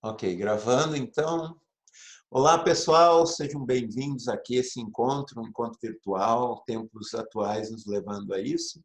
Ok, gravando então. Olá pessoal, sejam bem-vindos aqui a esse encontro, um encontro virtual, tempos atuais nos levando a isso.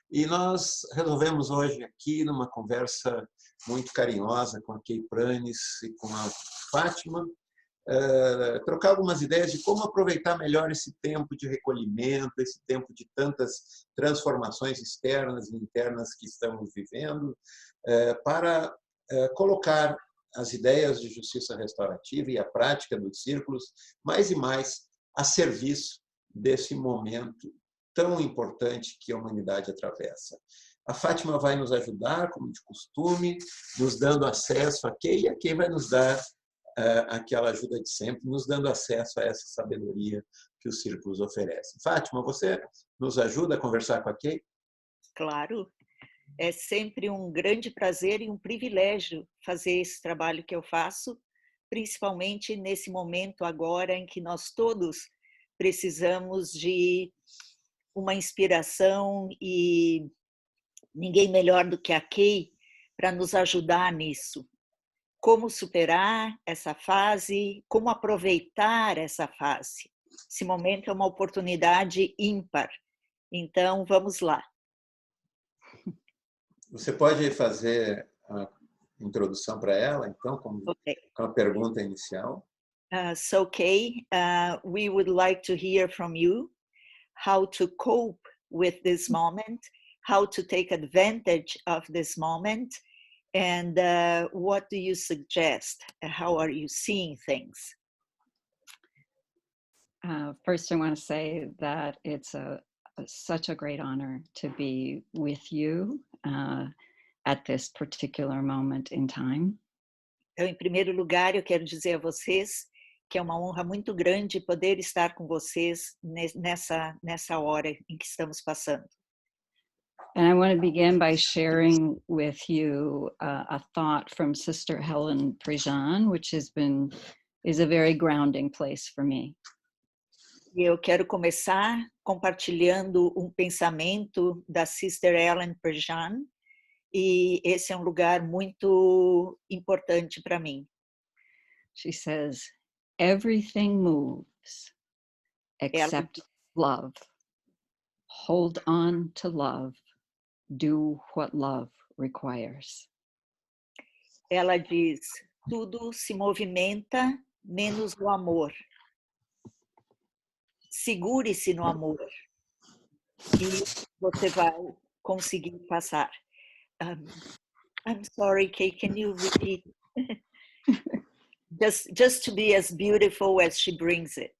E nós resolvemos hoje aqui, numa conversa muito carinhosa com a Kay Pranis e com a Fátima, trocar algumas ideias de como aproveitar melhor esse tempo de recolhimento, esse tempo de tantas transformações externas e internas que estamos vivendo, para colocar as ideias de justiça restaurativa e a prática dos círculos mais e mais a serviço desse momento tão importante que a humanidade atravessa. A Fátima vai nos ajudar, como de costume, nos dando acesso a Kay, e a Kay vai nos dar aquela ajuda de sempre, nos dando acesso a essa sabedoria que os círculos oferecem. Fátima, você nos ajuda a conversar com a Kay? Claro, é sempre um grande prazer e um privilégio fazer esse trabalho que eu faço, principalmente nesse momento agora em que nós todos precisamos de uma inspiração e ninguém melhor do que a Kay para nos ajudar nisso. Como superar essa fase, como aproveitar essa fase. Esse momento é uma oportunidade ímpar, então vamos lá. Você pode fazer a introdução para ela, então, com a pergunta inicial? So, Kay, we would like to hear from you how to cope with this moment, how to take advantage of this moment, and what do you suggest? How are you seeing things? First, I want to say that it's such a great honor to be with you at this particular moment in time. Então, em primeiro lugar, eu quero dizer a vocês que é uma honra muito grande poder estar com vocês nessa hora em que estamos passando. And I want to begin by sharing with you a thought from Sister Helen Prejean, which is a very grounding place for me. E eu quero começar compartilhando um pensamento da Sister Helen Prejean, e esse é um lugar muito importante para mim. She says, everything moves except love. Hold on to love. Do what love requires. Ela diz, tudo se movimenta menos o amor. Segure-se no amor e você vai conseguir passar. I'm sorry, Kay, can you repeat? just to be as beautiful as she brings it.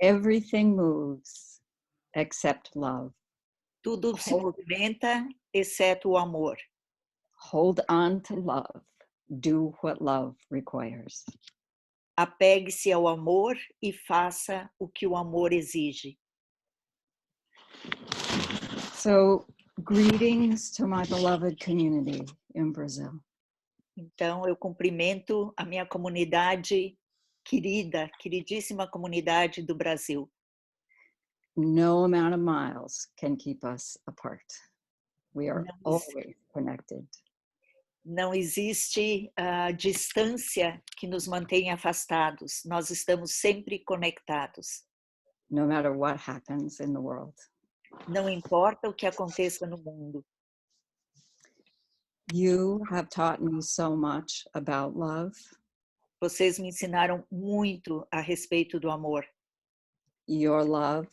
Everything moves except love. Tudo se movimenta, exceto o amor. Hold on to love. Do what love requires. Apegue-se ao amor e faça o que o amor exige. So, greetings to my beloved community in Brazil. Então, eu cumprimento a minha comunidade querida, queridíssima comunidade do Brasil. No amount of miles can keep us apart. We are always connected. Não existe distância que nos mantenha afastados. Nós estamos sempre conectados. No matter what happens in the world. Não importa o que aconteça no mundo. You have taught me so much about love. Vocês me ensinaram muito a respeito do amor. Your love,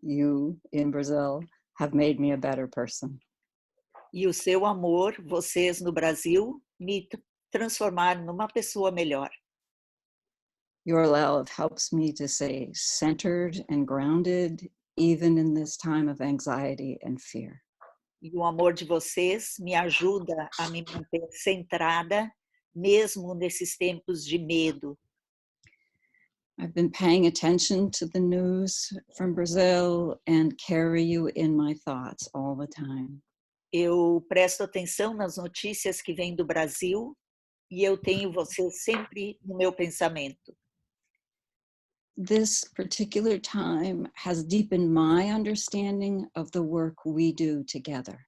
you in Brazil, have made me a better person. E o seu amor, vocês no Brasil, me transformaram numa pessoa melhor. Your love helps me to stay centered and grounded, even in this time of anxiety and fear. E o amor de vocês me ajuda a me manter centrada, mesmo nesses tempos de medo. I've been paying attention to the news from Brazil and carry you in my thoughts all the time. Eu presto atenção nas notícias que vêm do Brasil e eu tenho você sempre no meu pensamento. This particular time has deepened my understanding of the work we do together.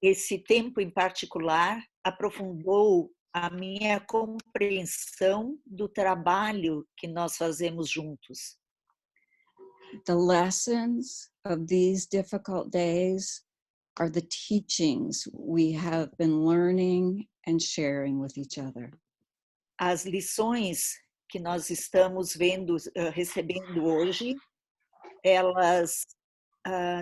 Esse tempo em particular aprofundou a minha compreensão do trabalho que nós fazemos juntos. The lessons of these difficult days are the teachings we have been learning and sharing with each other. As lições que nós estamos recebendo hoje, elas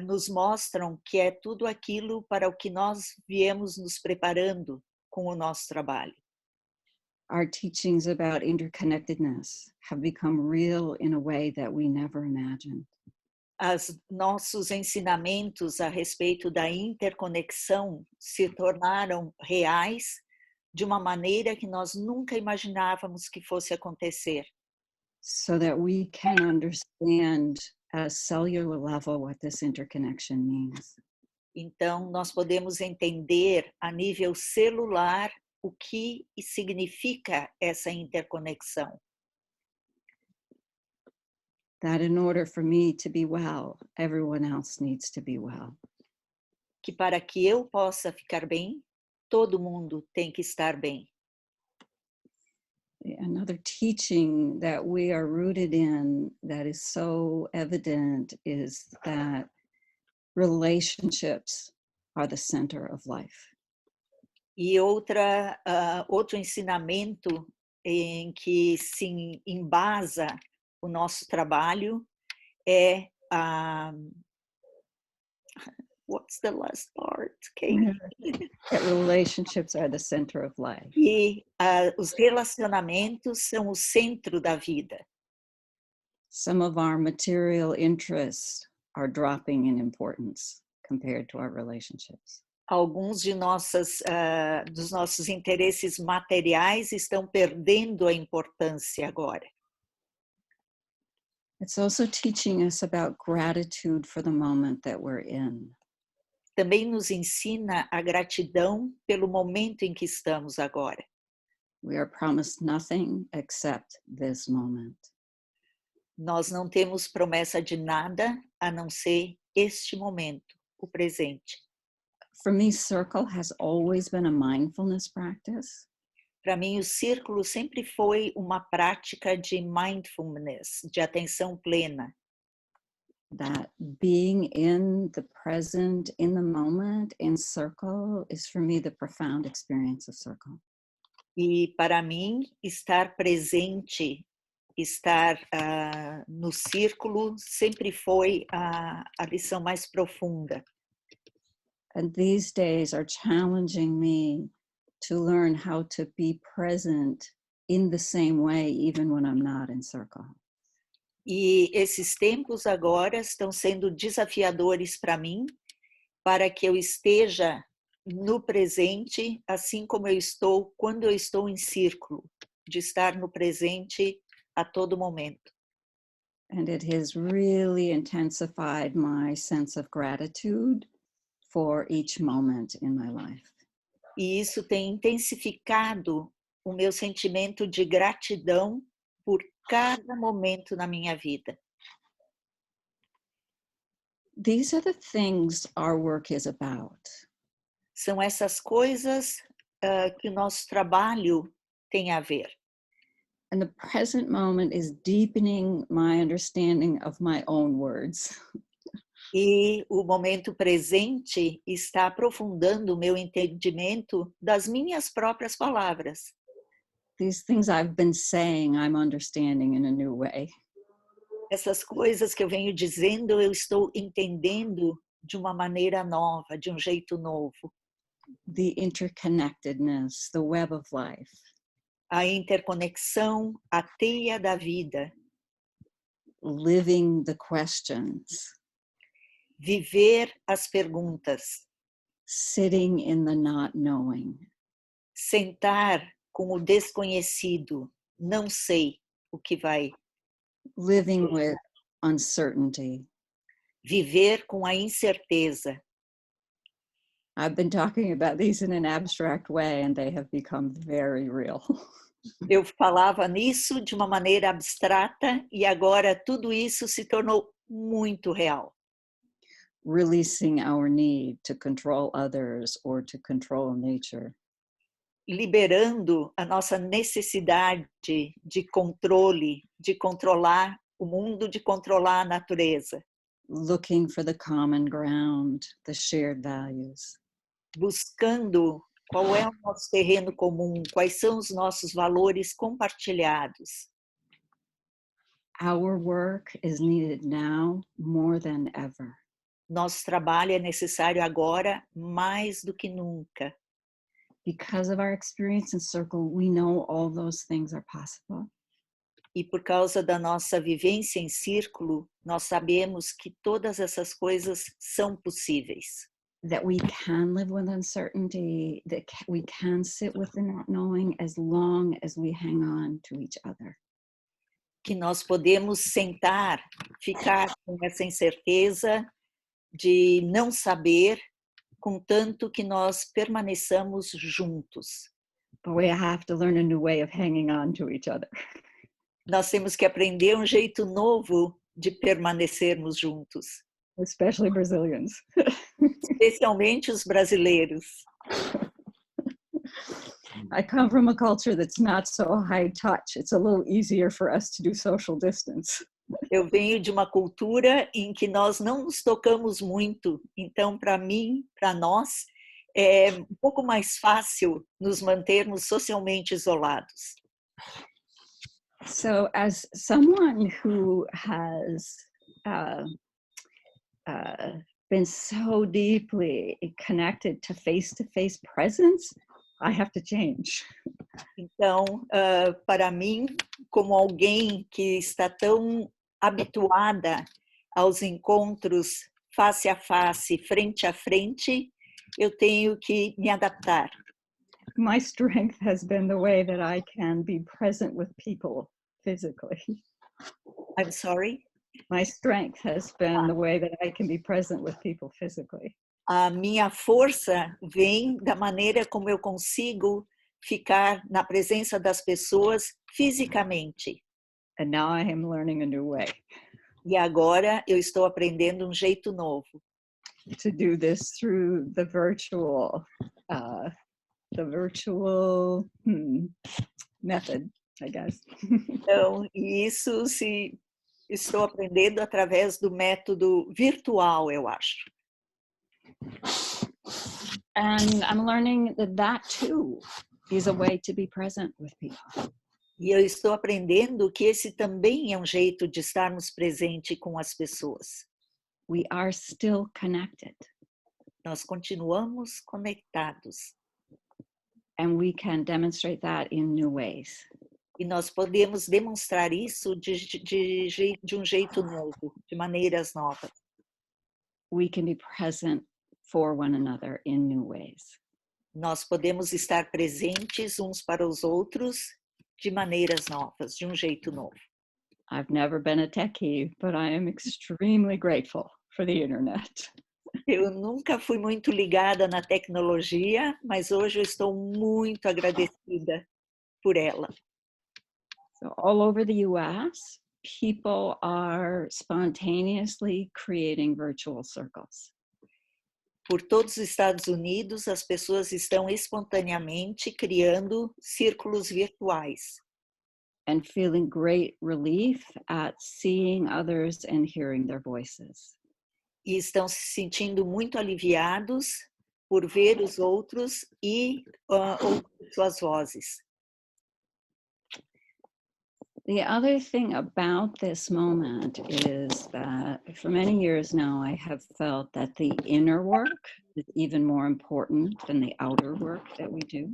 nos mostram que é tudo aquilo para o que nós viemos nos preparando com o nosso trabalho. Our teachings about interconnectedness have become real in a way that we never imagined. Nossos ensinamentos a respeito da interconexão se tornaram reais de uma maneira que nós nunca imaginávamos que fosse acontecer. So that we can understand at a cellular level what this interconnection means. Então, nós podemos entender a nível celular o que significa essa interconexão. That in order for me to be well, everyone else needs to be well. Que para que eu possa ficar bem, todo mundo tem que estar bem. Another teaching that we are rooted in that is so evident is that relationships are the center of life. E outro ensinamento em que se embasa o nosso trabalho é what's the last part, Kay? That relationships are the center of life. E os relacionamentos são o centro da vida. Some of our material interests are dropping in importance compared to our relationships. Alguns dos nossos interesses materiais estão perdendo a importância agora. It's also teaching us about gratitude for the moment that we're in. Também nos ensina a gratidão pelo momento em que estamos agora. We are promised nothing except this moment. Nós não temos promessa de nada a não ser este momento, o presente. For me, Circle has always been a mindfulness practice. Para mim, o círculo sempre foi uma prática de mindfulness, de atenção plena. That being in the present, in the moment, in Circle is for me the profound experience of Circle. E para mim, estar presente, estar no círculo sempre foi a lição mais profunda. And these days are challenging me to learn how to be present in the same way, even when I'm not in Circle. E esses tempos agora estão sendo desafiadores para mim, para que eu esteja no presente, assim como eu estou quando eu estou em círculo, de estar no presente a todo momento. And it has really intensified my sense of gratitude for each moment in my life. E isso tem intensificado o meu sentimento de gratidão por cada momento na minha vida. These are the things our work is about. São essas coisas que o nosso trabalho tem a ver. And the present moment is deepening my understanding of my own words. E o momento presente está aprofundando o meu entendimento das minhas próprias palavras. These things I've been saying, I'm understanding in a new way. Essas coisas que eu venho dizendo, eu estou entendendo de uma maneira nova, de um jeito novo. The interconnectedness, the web of life. A interconexão, a teia da vida. Living the questions. Viver as perguntas. Sitting in the not knowing. Sentar com o desconhecido, não sei o que vai. Living with uncertainty. Viver com a incerteza. I've been talking about these in an abstract way and they have become very real. Eu falava nisso de uma maneira abstrata e agora tudo isso se tornou muito real. Releasing our need to control others or to control nature. liberando a nossa necessidade de controle, de controlar o mundo, de controlar a natureza. Looking for the common ground, the shared values. Buscando qual é o nosso terreno comum, quais são os nossos valores compartilhados. Our work is needed now more than ever. Nosso trabalho é necessário agora mais do que nunca. Because of our experience in Circle, we know all those things are possible. E por causa da nossa vivência em círculo, nós sabemos que todas essas coisas são possíveis. That we can live with uncertainty, that we can sit with the not knowing as long as we hang on to each other. Que nós podemos sentar, ficar com essa incerteza de não saber, contanto que nós permaneçamos juntos. But we have to learn a new way of hanging on to each other. Nós temos que aprender um jeito novo de permanecermos juntos. Especially Brazilians. Especialmente os brasileiros. I come from a culture that's not so high touch. It's a little easier for us to do social distance. Eu venho de uma cultura em que nós não nos tocamos muito. Então, para mim, para nós, é um pouco mais fácil nos mantermos socialmente isolados. So, as someone who has been so deeply connected to face-to-face presence, I have to change. Então, para mim, como alguém que está tão habituada aos encontros face a face, frente a frente, eu tenho que me adaptar. My strength has been the way that I can be present with people physically. I'm sorry? My strength has been the way that I can be present with people physically. A minha força vem da maneira como eu consigo ficar na presença das pessoas fisicamente. And now I am learning a new way. E agora eu estou aprendendo um jeito novo. To do this through the virtual method, I guess. Então, isso estou aprendendo através do método virtual, eu acho. And I'm learning that too is a way to be present with people. E eu estou aprendendo que esse também é um jeito de estarmos presente com as pessoas. We are still connected. Nós continuamos conectados. And we can demonstrate that in new ways. E nós podemos demonstrar isso de um jeito novo, de maneiras novas. We can be present for one another in new ways. Nós podemos estar presentes uns para os outros de maneiras novas, de um jeito novo. I've never been a techie, but I am extremely grateful for the internet. Eu nunca fui muito ligada na tecnologia, mas hoje eu estou muito agradecida por ela. So all over the US, people are spontaneously creating virtual circles. Por todos os Estados Unidos, as pessoas estão espontaneamente criando círculos virtuais. And feeling great relief at seeing others and hearing their voices. E estão se sentindo muito aliviados por ver os outros e ouvir suas vozes. The other thing about this moment is that for many years now, I have felt that the inner work is even more important than the outer work that we do.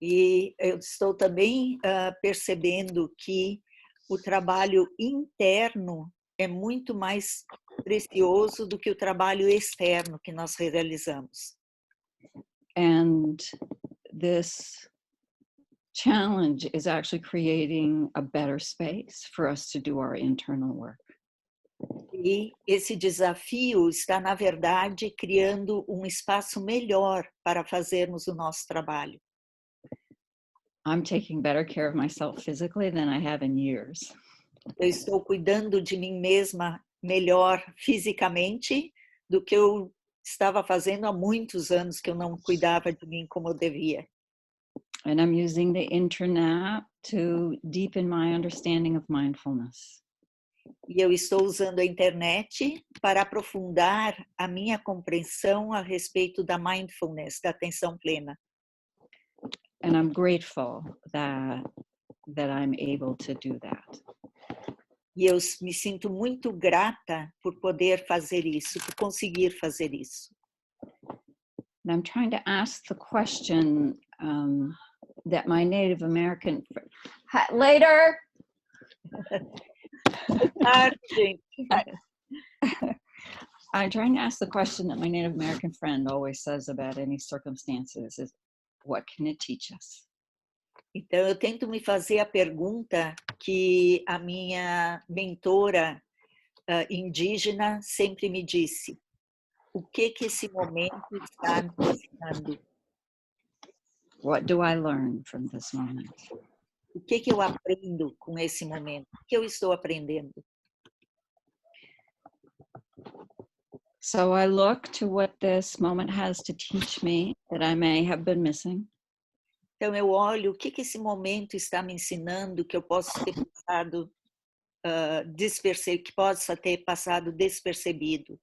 E eu estou também percebendo que o trabalho interno é muito mais precioso do que o trabalho externo que nós realizamos. And this challenge is actually creating a better space for us to do our internal work. E esse desafio está, na verdade, criando um espaço melhor para fazermos o nosso trabalho. I'm taking better care of myself physically than I have in years. Eu estou cuidando de mim mesma melhor fisicamente do que eu estava fazendo há muitos anos que eu não cuidava de mim como eu devia. And I'm using the internet to deepen my understanding of mindfulness. E eu estou usando a internet para aprofundar a minha compreensão a respeito da mindfulness, da atenção plena. And I'm grateful that I'm able to do that. E eu me sinto muito grata por poder fazer isso, por conseguir fazer isso. And I'm trying to ask the question that my Native American... Later! I'm trying to ask the question that my Native American friend always says about any circumstances is, what can it teach us? Então, eu tento me fazer a pergunta que a minha mentora indígena sempre me disse. O que esse momento está me ensinando? What do I learn from this moment? O que eu aprendo com esse momento? O que eu estou aprendendo? So I look to what this moment has to teach me that I may have been missing. Então eu olho o que esse momento está me ensinando que eu posso ter passado que possa ter passado despercebido.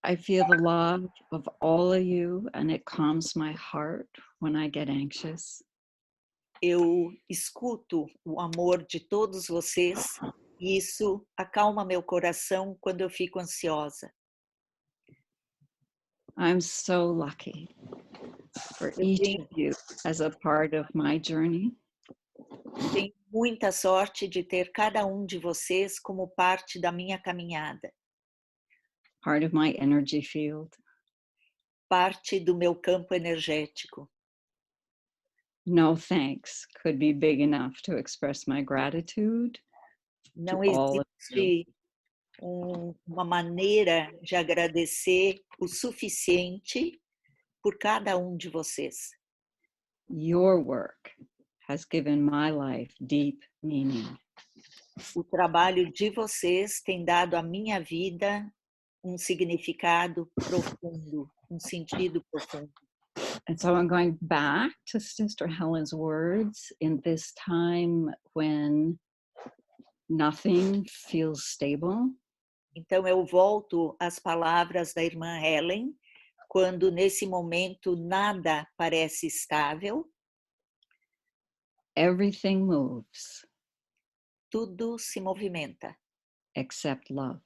I feel the love of all of you and it calms my heart when I get anxious. Eu escuto o amor de todos vocês e isso acalma meu coração quando eu fico ansiosa. I'm so lucky for each of you as a part of my journey. Tenho muita sorte de ter cada de vocês como parte da minha caminhada. Part of my energy field. Parte do meu campo energético. No thanks could be big enough to express my gratitude. Não existe uma maneira de agradecer o suficiente por cada de vocês. Your work has given my life deep meaning. O trabalho de vocês tem dado à minha vida significado profundo, sentido profundo. And so I'm going back to Sister Helen's words in this time when nothing feels stable. Então eu volto às palavras da irmã Helen, quando nesse momento nada parece estável. Everything moves. Tudo se movimenta. Except love.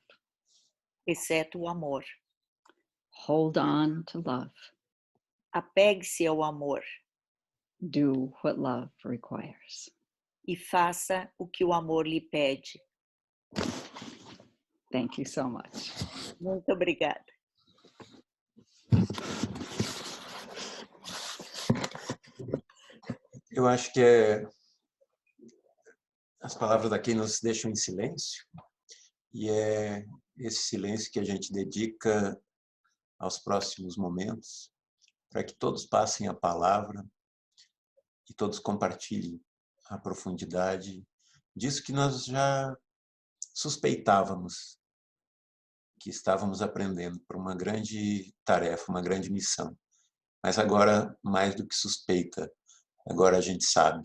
Exceto o amor. Hold on to love. Apegue-se ao amor. Do what love requires. E faça o que o amor lhe pede. Thank you so much. Muito obrigada. Eu acho que as palavras daqui nos deixam em silêncio, e é esse silêncio que a gente dedica aos próximos momentos, para que todos passem a palavra e todos compartilhem a profundidade disso que nós já suspeitávamos que estávamos aprendendo por uma grande tarefa, uma grande missão. Mas agora, mais do que suspeita, agora a gente sabe.